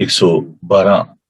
112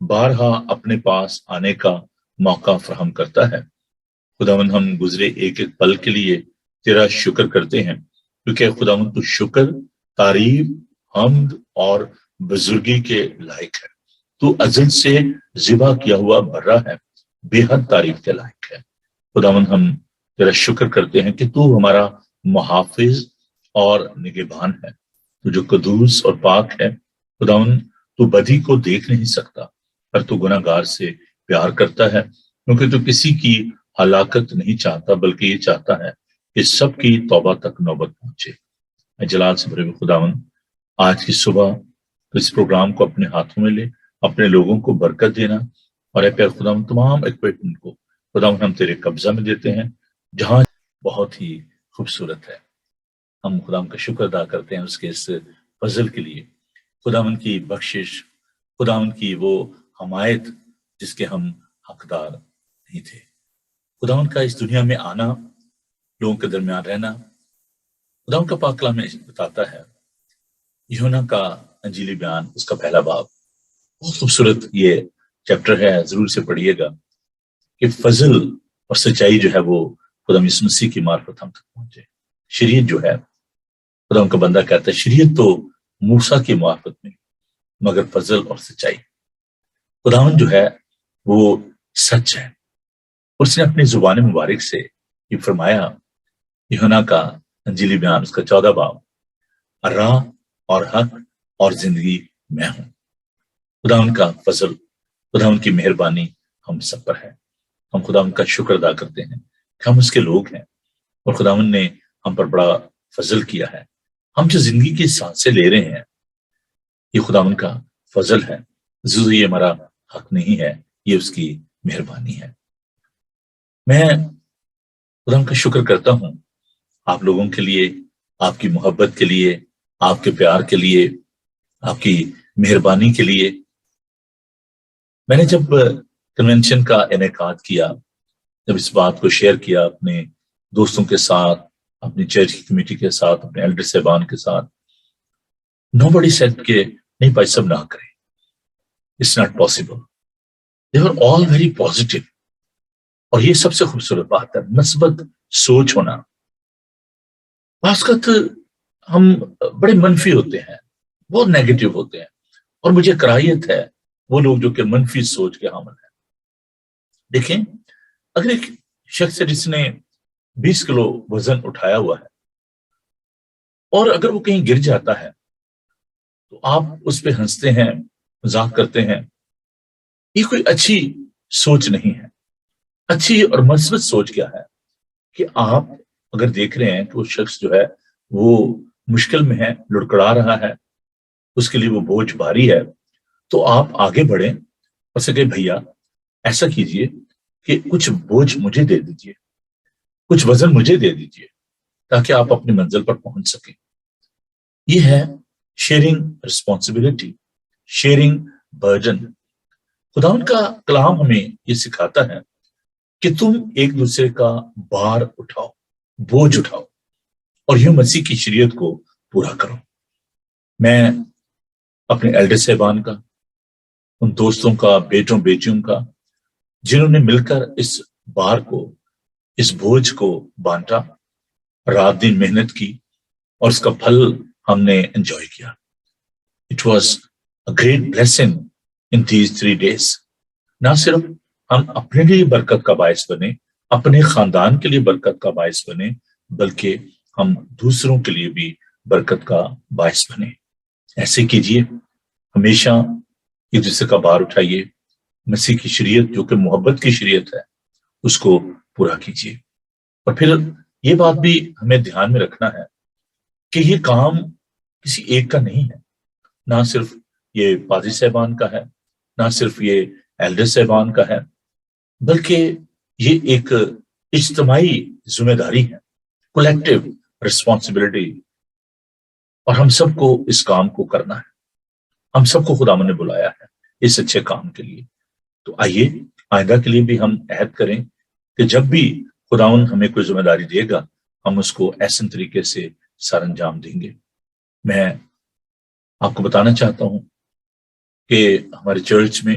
بارہا اپنے پاس آنے کا موقع فراہم کرتا ہے۔ خداوند ہم گزرے ایک ایک پل کے لیے تیرا شکر کرتے ہیں، کیونکہ خداوند تو شکر، تعریف، حمد اور بزرگی کے لائق ہے۔ تو ازل سے ذبح کیا ہوا برا ہے، بے حد تعریف کے لائق ہے۔ خداوند ہم تیرا شکر کرتے ہیں کہ تو ہمارا محافظ اور نگہبان ہے، تو جو قدوس اور پاک ہے۔ خداوند تو بدی کو دیکھ نہیں سکتا، پر تو گناہ گار سے پیار کرتا ہے، کیونکہ تو کسی کی ہلاکت نہیں چاہتا، بلکہ یہ چاہتا ہے کہ سب کی توبہ تک نوبت پہنچے۔ اے جلال سے بھرے ہوئے خداوند، آج کی صبح تو اس پروگرام کو اپنے ہاتھوں میں لے، اپنے لوگوں کو برکت دینا، اور اے پیارے خداوند تمام ایکوپمنٹ کو خداوند ہم تیرے قبضہ میں دیتے ہیں، جہاں بہت ہی خوبصورت ہے۔ ہم خداوند کا شکر ادا کرتے ہیں اس کے اس فضل کے لیے، خداوند کی بخشش، خداوند کی وہ حمایت جس کے ہم حقدار نہیں تھے۔ خداوند کا اس دنیا میں آنا، لوگوں کے درمیان رہنا، خداوند کا پاک کلام میں بتاتا ہے، یوحنا کا انجیلی بیان اس کا پہلا باب، بہت خوبصورت یہ چیپٹر ہے، ضرور سے پڑھیے گا کہ فضل اور سچائی جو ہے وہ خدا یسوع مسیح کی معرفت ہم تک پہنچے۔ شریعت جو ہے، خدا ان کا بندہ کہتا ہے شریعت تو موسیٰ کی معرفت میں، مگر فضل اور سچائی، خداوند جو ہے وہ سچ ہے۔ اس نے اپنی زبان مبارک سے یہ فرمایا، یوحنا کا انجیلی بیان اس کا 14 باب، راہ اور حق اور زندگی میں ہوں۔ خداوند کا فضل، خداوند کی مہربانی ہم سب پر ہے۔ ہم خداوند کا شکر ادا کرتے ہیں کہ ہم اس کے لوگ ہیں، اور خداوند نے ہم پر بڑا فضل کیا ہے۔ ہم جو زندگی کی سانسیں لے رہے ہیں، یہ خداوند کا فضل ہے، ضرور یہ ہمارا حق نہیں ہے، یہ اس کی مہربانی ہے۔ میں خداوند کا شکر کرتا ہوں آپ لوگوں کے لیے، آپ کی محبت کے لیے، آپ کے پیار کے لیے، آپ کی مہربانی کے لیے۔ میں نے جب کنونشن کا انعقاد کیا، جب اس بات کو شیئر کیا اپنے دوستوں کے ساتھ، اپنی چرچ کی کمیٹی کے ساتھ، اپنے ایلڈر صاحبان کے ساتھ، nobody said کہ نہیں بھائی صاحب نہ کریں، it's not possible. They were all very positive. اور یہ سب سے خوبصورت بات ہے، مثبت سوچ ہونا۔ بعض اوقات ہم بڑے منفی ہوتے ہیں، بہت نیگیٹو ہوتے ہیں، اور مجھے کراہیت ہے وہ لوگ جو کہ منفی سوچ کے حامل ہیں۔ دیکھیں، اگر ایک شخص ہے جس نے 20 کلو وزن اٹھایا ہوا ہے، اور اگر وہ کہیں گر جاتا ہے تو آپ اس پہ ہنستے ہیں، مذاق کرتے ہیں، یہ کوئی اچھی سوچ نہیں ہے۔ اچھی اور مثبت سوچ کیا ہے کہ آپ اگر دیکھ رہے ہیں کہ وہ شخص جو ہے وہ مشکل میں ہے، لڑکڑا رہا ہے، اس کے لیے وہ بوجھ بھاری ہے، تو آپ آگے بڑھیں اور سے کہ بھیا ایسا کیجئے کہ کچھ بوجھ مجھے دے دیجئے، کچھ وزن مجھے دے دیجئے، تاکہ آپ اپنی منزل پر پہنچ سکیں۔ یہ ہے شیئرنگ رسپانسبلٹی، شیئرنگ برڈن۔ خداوند کا کلام ہمیں یہ سکھاتا ہے کہ تم ایک دوسرے کا بار اٹھاؤ، بوجھ اٹھاؤ، اور یوں مسیح کی شریعت کو پورا کرو۔ میں اپنے ایلڈر صاحبان کا، ان دوستوں کا، بیٹوں بیٹیوں کا، جنہوں نے مل کر اس بار کو، اس بوجھ کو بانٹا، رات دن محنت کی، اور اس کا پھل ہم نے انجوائے کیا۔ It was a great blessing in these 3 days۔ نہ صرف ہم اپنے لیے برکت کا باعث بنے، اپنے خاندان کے لیے برکت کا باعث بنے، بلکہ ہم دوسروں کے لیے بھی برکت کا باعث بنے۔ ایسے کیجئے، ہمیشہ ایک دوسرے کا بار اٹھائیے، مسیح کی شریعت جو کہ محبت کی شریعت ہے اس کو پورا کیجئے۔ اور پھر یہ بات بھی ہمیں دھیان میں رکھنا ہے کہ یہ کام کسی ایک کا نہیں ہے، نہ صرف یہ پادری صاحبان کا ہے، نہ صرف یہ ایلڈر صاحبان کا ہے، بلکہ یہ ایک اجتماعی ذمہ داری ہے، کولیکٹیو رسپانسبلٹی، اور ہم سب کو اس کام کو کرنا ہے۔ ہم سب کو خداوند نے بلایا ہے اس اچھے کام کے لیے۔ تو آئیے آئندہ کے لیے بھی ہم عہد کریں کہ جب بھی خداوند ہمیں کوئی ذمہ داری دے گا، ہم اس کو ایسے طریقے سے سر انجام دیں گے۔ میں آپ کو بتانا چاہتا ہوں کہ ہمارے چرچ میں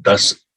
10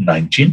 19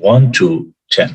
1 to 10।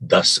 10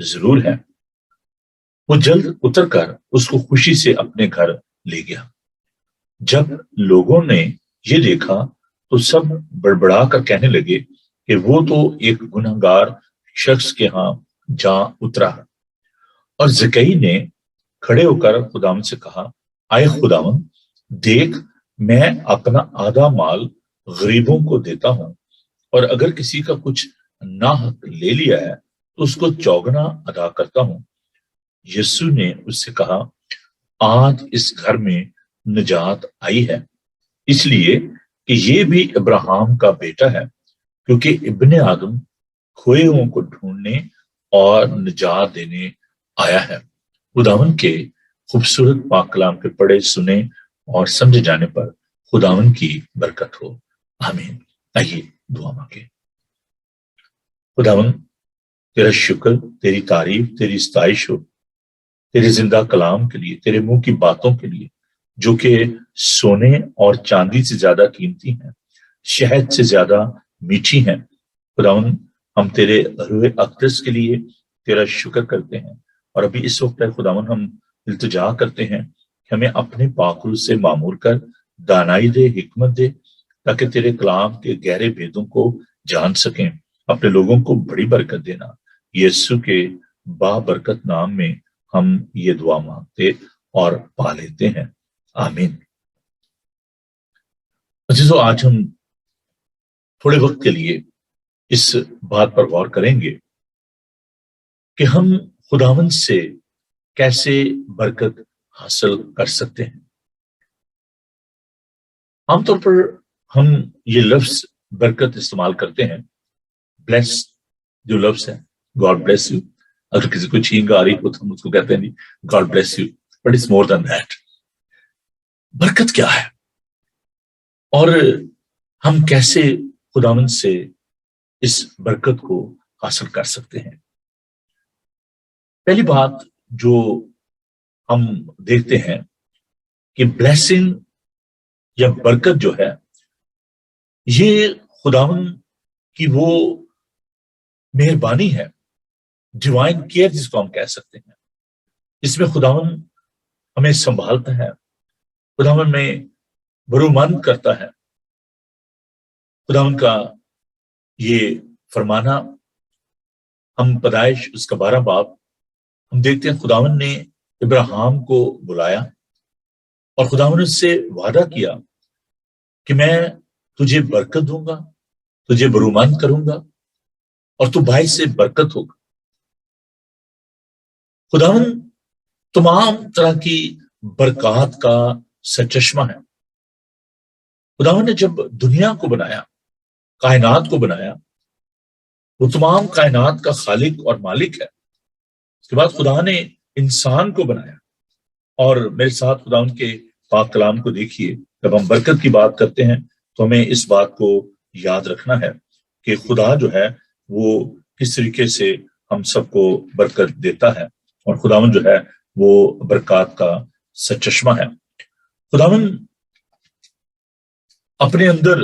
ضرور ہے۔ وہ جلد اتر کر اس کو خوشی سے اپنے گھر لے گیا۔ جب لوگوں نے یہ دیکھا تو سب بڑبڑا کر کہنے لگے کہ وہ تو ایک گنہگار شخص کے ہاں جا اترا۔ اور زکئی نے کھڑے ہو کر خداوند سے کہا، آئے خداوند، دیکھ میں اپنا آدھا مال غریبوں کو دیتا ہوں، اور اگر کسی کا کچھ ناحق لے لیا ہے تو اس کو چوگنا ادا کرتا ہوں۔ یسوع نے اس سے کہا، آج اس گھر میں نجات آئی ہے، اس لیے کہ یہ بھی ابراہیم کا بیٹا ہے، کیونکہ ابن آدم کھوئے ہوں کو ڈھونڈنے اور نجات دینے آیا ہے۔ خداوند کے خوبصورت پاک کلام کے پڑھے سنے اور سمجھے جانے پر خداوند کی برکت ہو، آمین۔ آئیے دعا مانگے۔ خداوند، تیرا شکر، تیری تعریف، تیری ستائش ہو تیرے زندہ کلام کے لیے، تیرے منہ کی باتوں کے لیے جو کہ سونے اور چاندی سے زیادہ قیمتی ہیں، شہد سے زیادہ میٹھی ہیں۔ خداوند، ہم تیرے روح اقدس کے لیے تیرا شکر کرتے ہیں، اور ابھی اس وقت خداوند ہم التجا کرتے ہیں کہ ہمیں اپنے پاک روح سے معمور کر دانائی دے، حکمت دے، تاکہ تیرے کلام کے گہرے بھیدوں کو جان سکیں، اپنے لوگوں کو بڑی برکت دینا۔ یسوع کے بابرکت نام میں ہم یہ دعا مانگتے اور پا لیتے ہیں، آمین۔ عزیزو، آج ہم تھوڑے وقت کے لیے اس بات پر غور کریں گے کہ ہم خداوند سے کیسے برکت حاصل کر سکتے ہیں۔ عام طور پر ہم یہ لفظ برکت استعمال کرتے ہیں، بلیس جو لفظ ہے، گاڈ بلیس یو۔ اگر کسی کو چھینک آ رہی ہو تو ہم اس کو کہتے ہیں God bless you, but it's more than that. برکت کیا ہے اور ہم کیسے خداوند سے اس برکت کو حاصل کر سکتے ہیں؟ پہلی بات جو ہم دیکھتے ہیں کہ بلیسنگ یا برکت جو ہے، یہ خداوند کی وہ مہربانی ہے، ڈیوائن کیئر جس کو ہم کہہ سکتے ہیں۔ اس میں خداوند ہمیں سنبھالتا ہے، خداوند میں برومند کرتا ہے۔ خداوند کا یہ فرمانا، ہم پیدائش اس کا 12 باب ہم دیکھتے ہیں، خداوند نے ابراہیم کو بلایا اور خداوند نے اس سے وعدہ کیا کہ میں تجھے برکت دوں گا، تجھے برومند کروں گا اور تو باعث سے برکت ہوگا۔ خداوند تمام طرح کی برکات کا سرچشمہ ہے۔ خداوند نے جب دنیا کو بنایا، کائنات کو بنایا، وہ تمام کائنات کا خالق اور مالک ہے۔ اس کے بعد خدا نے انسان کو بنایا، اور میرے ساتھ خداوند کے پاک کلام کو دیکھیے۔ جب ہم برکت کی بات کرتے ہیں تو ہمیں اس بات کو یاد رکھنا ہے کہ خدا جو ہے وہ کس طریقے سے ہم سب کو برکت دیتا ہے، اور خداوند جو ہے وہ برکات کا سرچشمہ ہے۔ خداوند اپنے اندر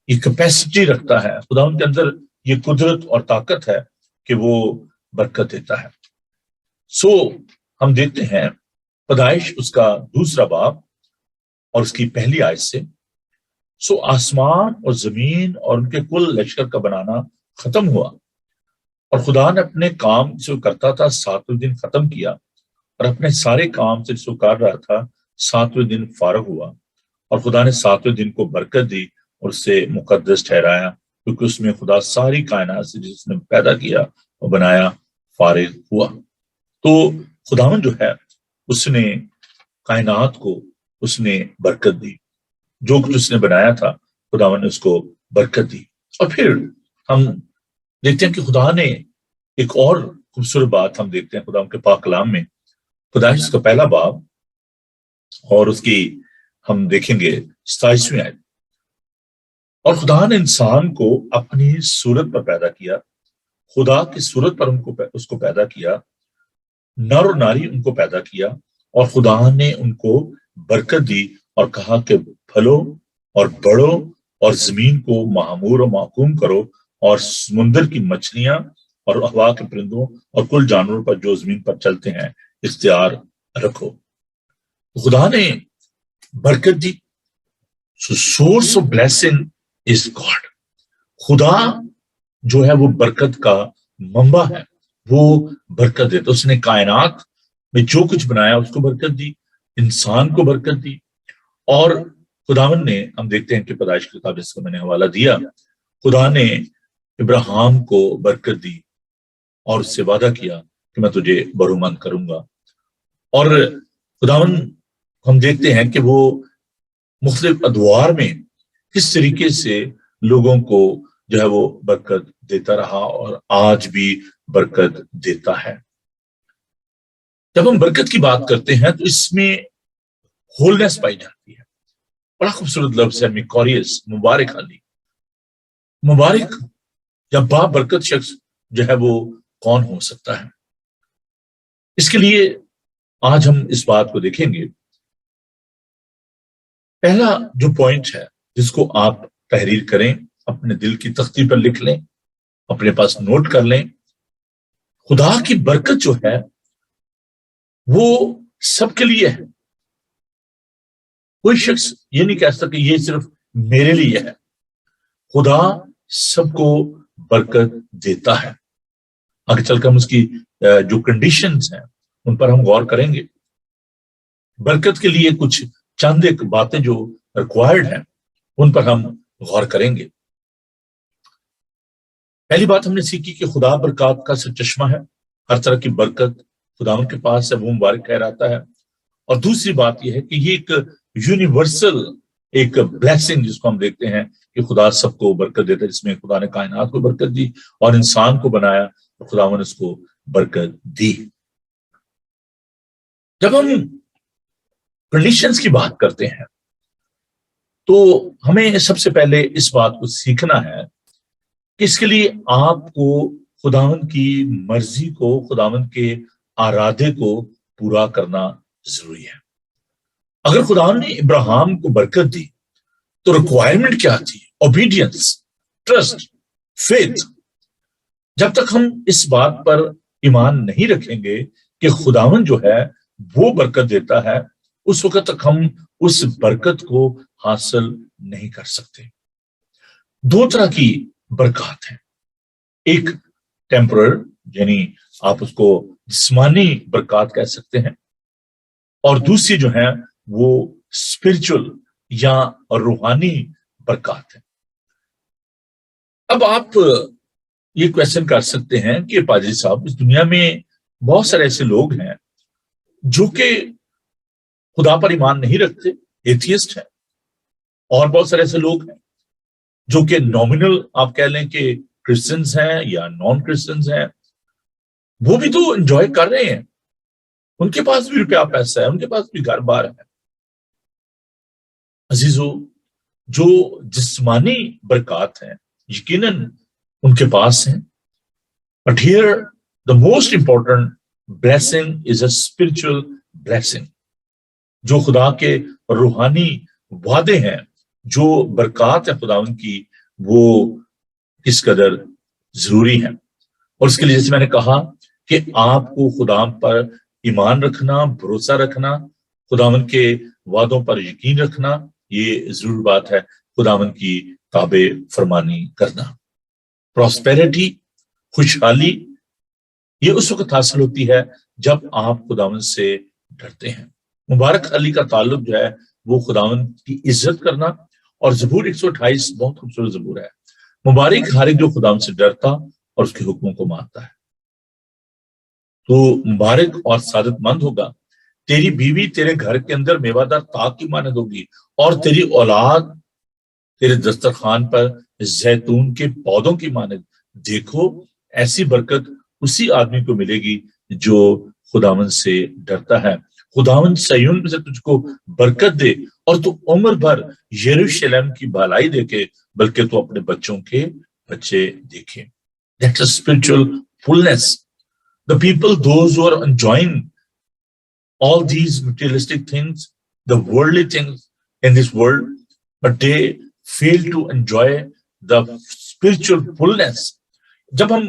یہ کیپیسٹی رکھتا ہے، خداوند کے اندر یہ قدرت اور طاقت ہے کہ وہ برکت دیتا ہے۔ ہم دیکھتے ہیں پیدائش اس کا 2 باب اور اس کی پہلی آیت سے، آسمان اور زمین اور ان کے کل لشکر کا بنانا ختم ہوا، اور خدا نے اپنے کام جو کرتا تھا 7ویں دن ختم کیا، اور اپنے سارے کام سے جو کر رہا تھا 7ویں دن فارغ ہوا، اور خدا نے 7ویں دن کو برکت دی اور اسے مقدس ٹھہرایا، کیونکہ اس میں خدا ساری کائنات سے جس نے پیدا کیا اور بنایا فارغ ہوا۔ تو خداوند جو ہے اس نے کائنات کو اس نے برکت دی، جو کچھ اس نے بنایا تھا خداوند نے اس کو برکت دی۔ اور پھر ہم دیکھتے ہیں کہ خدا نے ایک اور خوبصورت بات ہم دیکھتے ہیں خدا کے پاک کلام میں، پیدائش کا 1 باب اور اس کی ہم دیکھیں گے 27ویں آیت۔ اور خدا نے انسان کو اپنی صورت پر پیدا کیا، خدا کی صورت پر اس کو پیدا کیا، نر اور ناری ان کو پیدا کیا، اور خدا نے ان کو برکت دی اور کہا کہ پھلو اور بڑھو اور زمین کو معمور و محکوم کرو، اور سمندر کی مچھلیاں اور ہوا کے پرندوں اور کل جانوروں پر جو زمین پر چلتے ہیں اختیار رکھو. خدا نے برکت دی. Source of blessing is God. خدا جو ہے وہ برکت کا منبع ہے, وہ برکت دیتا. اس نے کائنات میں جو کچھ بنایا اس کو برکت دی, انسان کو برکت دی. اور خداوند نے, ہم دیکھتے ہیں کہ پیدائش کی کتاب جس کا میں نے حوالہ دیا, خدا نے ابراہیم کو برکت دی اور اس سے وعدہ کیا کہ میں تجھے برومند کروں گا. اور خداوند ہم دیکھتے ہیں کہ وہ مختلف ادوار میں کس طریقے سے لوگوں کو جو ہے وہ برکت دیتا رہا اور آج بھی برکت دیتا ہے. جب ہم برکت کی بات کرتے ہیں تو اس میں ہولنس پائی جاتی ہے. بڑا خوبصورت لفظ ہے میکوریس, مبارک علی. مبارک یا با برکت شخص جو ہے وہ کون ہو سکتا ہے؟ اس کے لیے آج ہم اس بات کو دیکھیں گے. پہلا جو پوائنٹ ہے جس کو آپ تحریر کریں, اپنے دل کی تختی پر لکھ لیں, اپنے پاس نوٹ کر لیں. خدا کی برکت جو ہے وہ سب کے لیے ہے. کوئی شخص یہ نہیں کہہ سکتا کہ یہ صرف میرے لیے ہے. خدا سب کو برکت دیتا ہے. آگے چل کر ہم اس کی جو کنڈیشنز ہیں ان پر ہم غور کریں گے. برکت کے لیے کچھ چند ایک باتیں جو ریکوائرڈ ہیں ان پر ہم غور کریں گے. پہلی بات ہم نے سیکھی کہ خدا برکات کا سرچشمہ ہے. ہر طرح کی برکت خدا ان کے پاس ہے, وہ مبارک ٹھہراتا ہے. اور دوسری بات یہ ہے کہ یہ ایک یونیورسل ایک بلیسنگ جس کو ہم دیکھتے ہیں کہ خدا سب کو برکت دیتا ہے. جس میں خدا نے کائنات کو برکت دی اور انسان کو بنایا تو خدا نے اس کو برکت دی. جب ہم کنڈیشنز کی بات کرتے ہیں تو ہمیں سب سے پہلے اس بات کو سیکھنا ہے کہ اس کے لیے آپ کو خداوند کی مرضی کو, خداوند کے ارادے کو پورا کرنا ضروری ہے. اگر خداوند نے ابراہیم کو برکت دی تو ریکوائرمنٹ کیا تھی؟ Obedience, trust, faith. جب تک ہم اس بات پر ایمان نہیں رکھیں گے کہ خداوند جو ہے وہ برکت دیتا ہے, اس وقت تک ہم اس برکت کو حاصل نہیں کر سکتے. دو طرح کی برکات ہیں. ایک ٹیمپرر, یعنی آپ اس کو جسمانی برکات کہہ سکتے ہیں, اور دوسری جو ہے وہ اسپرچل یا روحانی برکات ہے. اب آپ یہ کویسچن کر سکتے ہیں کہ پادری صاحب, اس دنیا میں بہت سارے ایسے لوگ ہیں جو کہ خدا پر ایمان نہیں رکھتے, ایتھیسٹ ہیں, اور بہت سارے ایسے لوگ ہیں جو کہ نومینل آپ کہہ لیں کہ کرسچنز ہیں یا نان کرسچنز ہیں. وہ بھی تو انجوائے کر رہے ہیں, ان کے پاس بھی روپیہ پیسہ ہے, ان کے پاس بھی گھر بار ہے. عزیزو, جو جسمانی برکات ہیں یقیناً ان کے پاس ہیں, but here the most important blessing is a spiritual blessing. جو خدا کے روحانی وعدے ہیں, جو برکات ہے خدا ان کی, وہ کس قدر ضروری ہیں. اور اس کے لیے جیسے میں نے کہا کہ آپ کو خدا پر ایمان رکھنا, بھروسہ رکھنا, خداوند کے وعدوں پر یقین رکھنا, یہ ضرور بات ہے. خداوند کی تابع فرمانی کرنا. پراسپیرٹی, خوشحالی, یہ اس وقت حاصل ہوتی ہے جب آپ خداوند سے ڈرتے ہیں. مبارک علی کا تعلق جو ہے وہ خداوند کی عزت کرنا. اور زبور 128 بہت خوبصورت زبور ہے. مبارک ہر ایک جو خداوند سے ڈرتا اور اس کے حکموں کو مانتا ہے. تو مبارک اور سعادت مند ہوگا. تیری بیوی تیرے گھر کے اندر میوہ دار تاک کی مانند ہوگی, اور تیری اولاد تیرے دسترخوان پر زیتون کے پودوں کی مانند. دیکھو, ایسی برکت اسی آدمی کو ملے گی جو خداوند سے ڈرتا ہے. خداوند صیون میں سے تجھ کو برکت دے اور تو عمر بھر یروشلم کی بھلائی دیکھے, بلکہ تو اپنے بچوں کے بچے دیکھے. That's a spiritual fullness. The people, those who are enjoying all these materialistic things, the worldly things in this world, but they fail to enjoy the spiritual fullness. جب ہم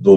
2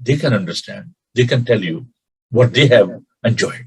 they can understand, they can tell you what they have enjoyed.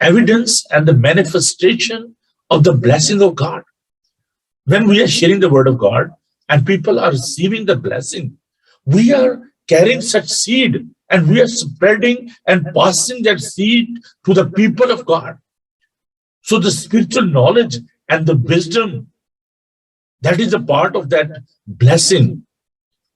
evidence and the manifestation of the blessing of God. When we are sharing the word of God and people are receiving the blessing, we are carrying such seed and we are spreading and passing that seed to the people of God. So the spiritual knowledge and the wisdom, that is a part of that blessing.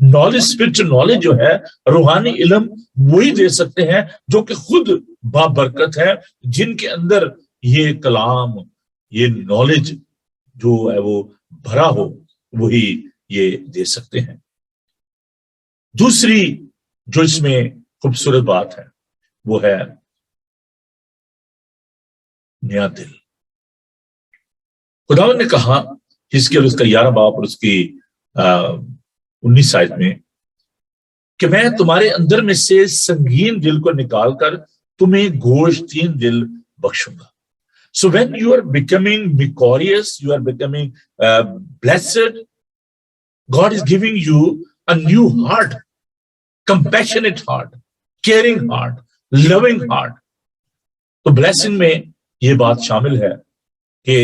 Knowledge spiritual knowledge جو ہے روحانی علم وہی دے سکتے ہیں جو کہ خود بابرکت ہے، جن کے اندر یہ کلام یہ نالج جو ہے وہ بھرا ہو، وہی یہ دے سکتے ہیں۔ دوسری جو اس میں خوبصورت بات ہے وہ ہے نیا دل۔ خداوند نے کہا حزقیل اس کا 11 باب اور اس کی 19 آیت میں کہ میں تمہارے اندر میں سے سنگین دل کو نکال کر تمہیں گوشتین دل بخشوں گا۔ So when you are becoming victorious, you are becoming blessed, God is giving you a new heart, compassionate heart, caring heart, loving heart. تو blessing میں یہ بات شامل ہے کہ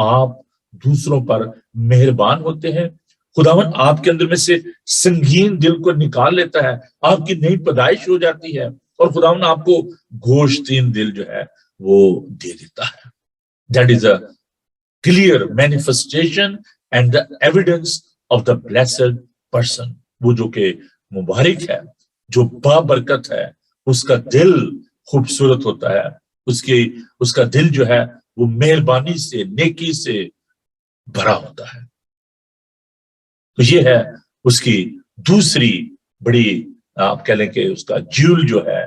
آپ دوسروں پر مہربان ہوتے ہیں۔ خداوند آپ کے اندر میں سے سنگین دل کو نکال لیتا ہے، آپ کی نئی پیدائش ہو جاتی ہے، اور خداوند آپ کو گوشتین دل جو ہے وہ دے دیتا ہے۔ That is a clear manifestation and the evidence of the blessed person. وہ جو کہ مبارک ہے، جو بابرکت ہے، اس کا دل خوبصورت ہوتا ہے، اس کا دل جو ہے وہ مہربانی سے، نیکی سے بھرا ہوتا ہے۔ تو یہ ہے اس کی دوسری بڑی آپ کہہ لیں کہ اس کا جیول جو ہے،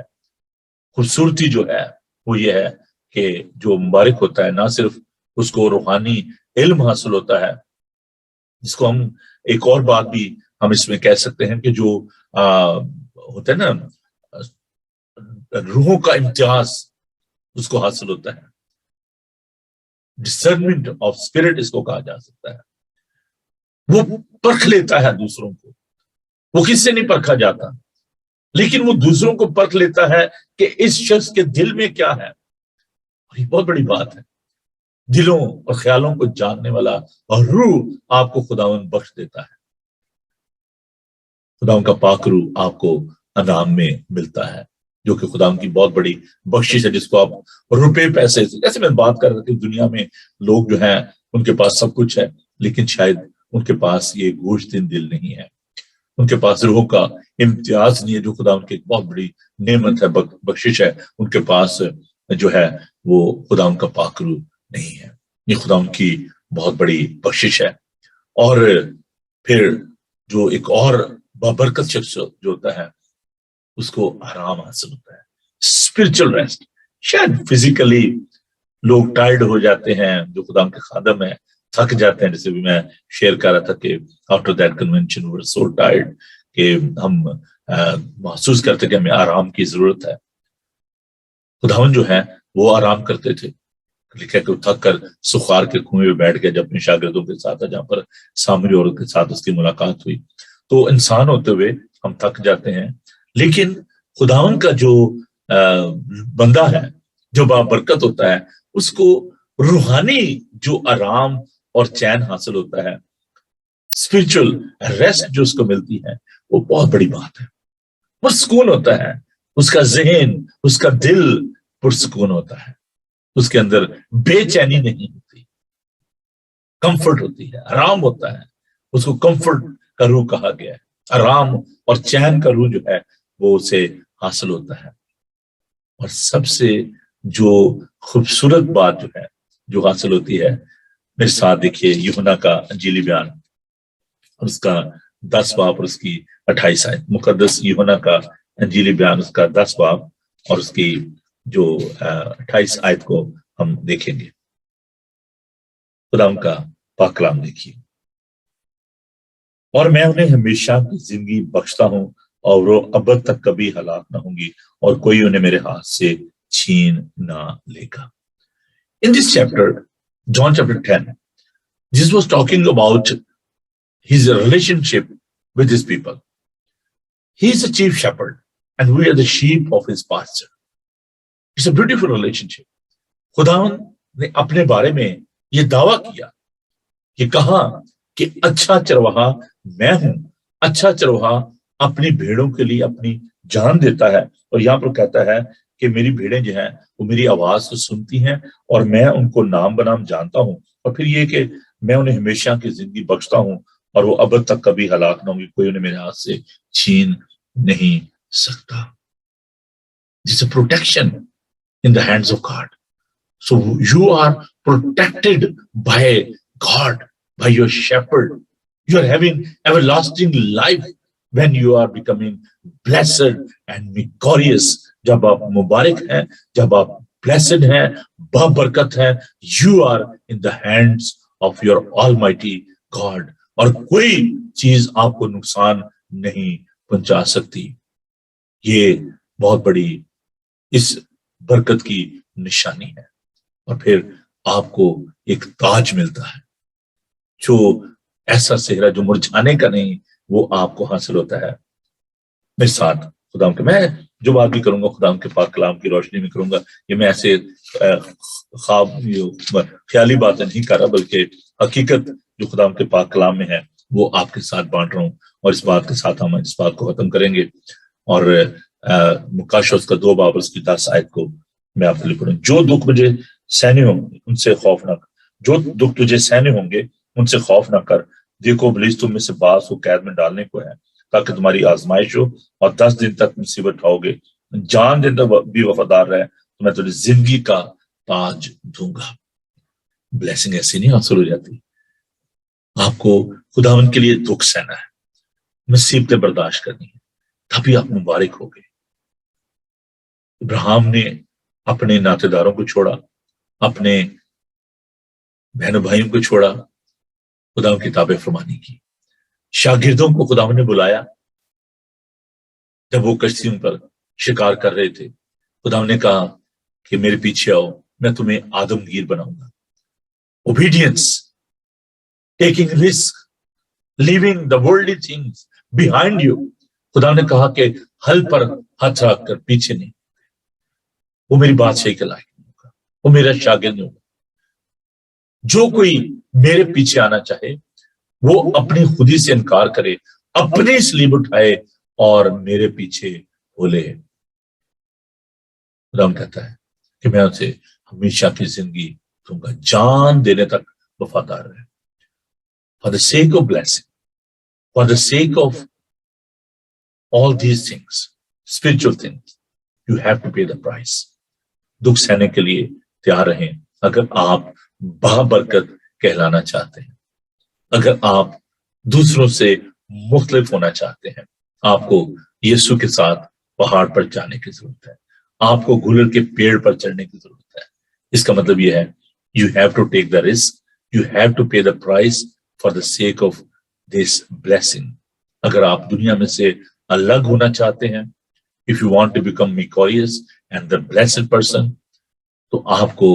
خوبصورتی جو ہے وہ یہ ہے کہ جو مبارک ہوتا ہے نہ صرف اس کو روحانی علم حاصل ہوتا ہے، جس کو ہم ایک اور بات بھی ہم اس میں کہہ سکتے ہیں کہ جو ہوتا ہے نا روحوں کا امتیاز اس کو حاصل ہوتا ہے، ڈسرنمنٹ آف اسپرٹ اس کو کہا جا سکتا ہے۔ وہ پرکھ لیتا ہے دوسروں کو، وہ کس سے نہیں پرکھا جاتا، لیکن وہ دوسروں کو پرکھ لیتا ہے کہ اس شخص کے دل میں کیا ہے۔ اور یہ بہت بڑی بات ہے، دلوں اور خیالوں کو جاننے والا اور روح آپ کو خداوند بخش دیتا ہے۔ خداوند کا پاک روح آپ کو انعام میں ملتا ہے، جو کہ خداوند کی بہت بڑی بخشش ہے، جس کو آپ روپے پیسے، جیسے میں بات کر رہا کہ دنیا میں لوگ جو ہیں ان کے پاس سب کچھ ہے، لیکن شاید ان کے پاس یہ گوشتین دل نہیں ہے، ان کے پاس روح کا امتیاز نہیں ہے، جو خدا ان کی ایک بہت بڑی نعمت ہے، بخشش ہے۔ ان کے پاس جو ہے وہ خدا ان کا پاک روح نہیں ہے، یہ خدا ان کی بہت بڑی بخشش ہے۔ اور پھر جو ایک اور بابرکت شخص جو ہوتا ہے اس کو آرام حاصل ہوتا ہے، اسپرچل ریسٹ۔ شاید فزیکلی لوگ ٹائرڈ ہو جاتے ہیں، جو خدا کے خادم ہیں تھک جاتے ہیں، جیسے بھی میں شیئر کر رہا تھا کہ after that convention we were so tired کہ ہم محسوس کرتے کہ ہمیں آرام کی ضرورت ہے۔ خداوند جو ہے وہ آرام کرتے تھے، لکھا کہ وہ تھک کر سخار کے کنویں میں بیٹھ گئے جب اپنے شاگردوں کے ساتھ، جہاں پر سامری عورت کے ساتھ اس کی ملاقات ہوئی۔ تو انسان ہوتے ہوئے ہم تھک جاتے ہیں، لیکن خداوند کا جو بندہ ہے، جو بابرکت ہوتا ہے، اس کو روحانی جو آرام اور چین حاصل ہوتا ہے، اسپرچل ریسٹ جو اس کو ملتی ہے، وہ بہت بڑی بات ہے۔ پرسکون ہوتا ہے، اس کا ذہن، اس کا دل پرسکون ہوتا ہے، اس کے اندر بے چینی نہیں ہوتی، کمفرٹ ہوتی ہے، آرام ہوتا ہے۔ اس کو کمفرٹ کا روح کہا گیا ہے، آرام اور چین کا روح جو ہے وہ اسے حاصل ہوتا ہے۔ اور سب سے جو خوبصورت بات جو ہے جو حاصل ہوتی ہے، میرے ساتھ دیکھیے یوحنا کا انجیلی بیان اور اس کا 10 باب اور اس کی 28 آیت۔ مقدس یوحنا کا انجیلی بیان اس کا 10 باب اور اس کی جو 28 آیت کو ہم دیکھیں گے۔ خدا کا پاک کلام دیکھیے۔ اور میں انہیں ہمیشہ کی زندگی بخشتا ہوں اور وہ ابد تک کبھی ہلاک نہ ہوں گی، اور کوئی انہیں میرے ہاتھ سے چھین نہ لے گا۔ In this chapter, John chapter 10, Jesus was talking about his relationship with his people. He is the chief shepherd and we are the sheep of his pasture. It's a beautiful relationship. خداوند نے اپنے بارے میں یہ دعویٰ کیا، یہ کہا کہ اچھا چرواہا میں ہوں، اچھا چرواہا اپنی بھیڑوں کے لیے اپنی جان دیتا ہے۔ اور یہاں پر کہتا ہے کہ میری بھیڑیں جو ہیں وہ میری آواز کو سنتی ہیں اور میں ان کو نام بنام جانتا ہوں، اور پھر یہ کہ میں انہیں ہمیشہ کی زندگی بخشتا ہوں اور وہ اب تک کبھی ہلاک نہ ہوگی, کوئی انہیں میرے ہاتھ سے چھین نہیں سکتا. It's a protection in the hands of God. So you are protected by God, by your shepherd. You are having everlasting life when you are becoming blessed and victorious. جب آپ مبارک ہیں, جب آپ blessed ہیں, بابرکت ہیں, you are in the hands of your almighty God. اور کوئی چیز آپ کو نقصان نہیں پہنچا سکتی. یہ بہت بڑی اس برکت کی نشانی ہے. اور پھر آپ کو ایک تاج ملتا ہے, جو ایسا صحرا جو مرجھانے کا نہیں, وہ آپ کو حاصل ہوتا ہے. میرے ساتھ خدا کے, میں جو بات بھی کروں گا خدا کے پاک کلام کی روشنی میں کروں گا. یہ میں ایسے خواب خیالی باتیں نہیں کر رہا, بلکہ حقیقت جو خدا کے پاک کلام میں ہے وہ آپ کے ساتھ بانٹ رہا ہوں. اور اس بات کے ساتھ ہم اس بات کو ختم کریں گے. اور مکاشوس کا 2 باب اس کی 10 آیت کو میں آپ کے لیے پڑھوں. جو دکھ مجھے سہنے ہوں گے ان سے خوف نہ کر, جو دکھ تجھے سہنے ہوں گے ان سے خوف نہ کر. دیکھو ابلیس تم میں سے بعض کو قید میں ڈالنے کو ہے تاکہ تمہاری آزمائش ہو, اور 10 دن تک مصیبت اٹھاؤ گے. جان دن تک بھی وفادار رہے تو میں تجھے زندگی کا تاج دوں گا. بلیسنگ ایسی نہیں حاصل ہو جاتی. آپ کو خداوند کے لیے دکھ سہنا ہے, مصیبتیں برداشت کرنی ہے, تبھی آپ مبارک ہو گے. ابراہیم نے اپنے ناطے داروں کو چھوڑا, اپنے بہنوں بھائیوں کو چھوڑا, خدا کی تابع فرمانی کی. شاگردوں کو خدا نے بلایا جب وہ کشتیوں پر شکار کر رہے تھے. خدا نے کہا کہ میرے پیچھے آؤ, میں تمہیں آدمگیر بناؤں گا. Obedience, taking risk, leaving the worldly things behind you. خدا نے کہا کہ حل پر ہاتھ رکھ کر پیچھے نہیں. وہ میری بادشاہی کے لائق نہیں ہوگا, وہ میرا شاگرد نہیں ہوگا. جو کوئی میرے پیچھے آنا چاہے وہ اپنی خودی سے انکار کرے, اپنی صلیب اٹھائے اور میرے پیچھے بولے. خدا کہتا ہے کہ میں اسے ہمیشہ کی زندگی دوں گا, جان دینے تک وفادار رہے. For the sake of blessing, for the sake of all these things, spiritual things, you have to pay the price. دکھ سہنے کے لیے تیار رہیں اگر آپ بابرکت کہلانا چاہتے ہیں, اگر آپ دوسروں سے مختلف ہونا چاہتے ہیں. آپ کو یسوع کے ساتھ پہاڑ پر جانے کی ضرورت ہے, آپ کو گلر کے پیڑ پر چڑھنے کی ضرورت ہے. اس کا مطلب یہ ہے you have to take the risk, you have to pay the price for the sake of this blessing. اگر آپ دنیا میں سے الگ ہونا چاہتے ہیں, if you want to become victorious and the blessed person, تو آپ کو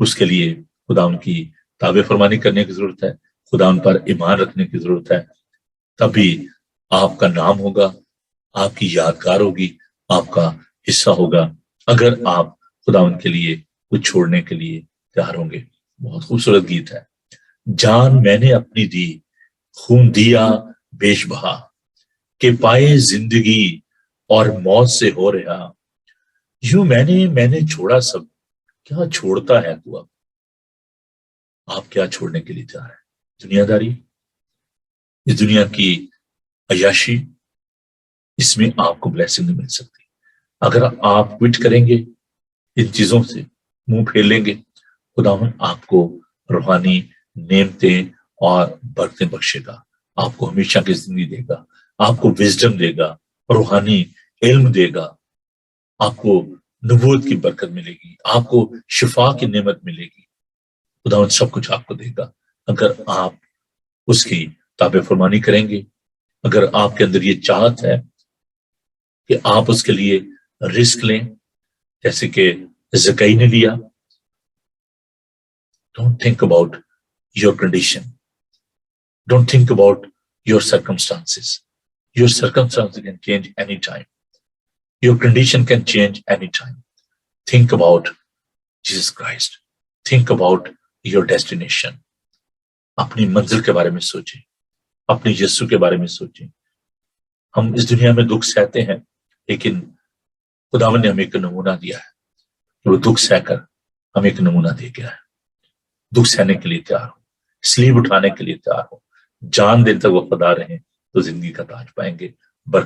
اس کے لیے خدا ان کی تابع فرمانی کرنے کی ضرورت ہے, خدا ان پر ایمان رکھنے کی ضرورت ہے. تبھی آپ کا نام ہوگا, آپ کی یادگار ہوگی, آپ کا حصہ ہوگا, اگر آپ خدا ان کے لیے کچھ چھوڑنے کے لیے تیار ہوں گے. بہت خوبصورت گیت ہے. جان میں نے اپنی دی, خون دیا بیش بہا, کہ پائے زندگی اور موت سے ہو رہا. یوں میں نے چھوڑا سب, کیا چھوڑتا ہے تو اب؟ آپ کیا چھوڑنے کے لیے تیار ہے؟ دنیا داری, اس دنیا کی عیاشی, اس میں آپ کو بلیسنگ نہیں مل سکتی. اگر آپ کوئٹ کریں گے, ان چیزوں سے منہ پھیر لیں گے, خداوند آپ کو روحانی نعمتیں اور برکتیں بخشے گا, آپ کو ہمیشہ کی زندگی دے گا, آپ کو وزڈم دے گا, روحانی علم دے گا, آپ کو نبوت کی برکت ملے گی, آپ کو شفا کی نعمت ملے گی. خداوند سب کچھ آپ کو دے گا اگر آپ اس کی تابع فرمانی کریں گے. اگر آپ کے اندر یہ چاہت ہے کہ آپ اس کے لیے رسک لیں جیسے کہ زکئی نے لیا. Don't think about your condition. Don't think about your circumstances. Your circumstances can change anytime. Your condition can change anytime. Think about Jesus Christ. Think about your destination. اپنی منزل کے بارے میں سوچیں, اپنے یسوع کے بارے میں سوچیں. ہم اس دنیا میں دکھ سہتے ہیں, لیکن خداوند نے ہمیں ایک نمونہ دیا ہے. وہ دکھ سہ کر ہمیں ایک نمونہ دے گیا ہے. دکھ سہنے کے لیے تیار ہو, صلیب اٹھانے کے لیے تیار ہو, جان دن تک وفادار رہیں تو زندگی کا تاج پائیں گے.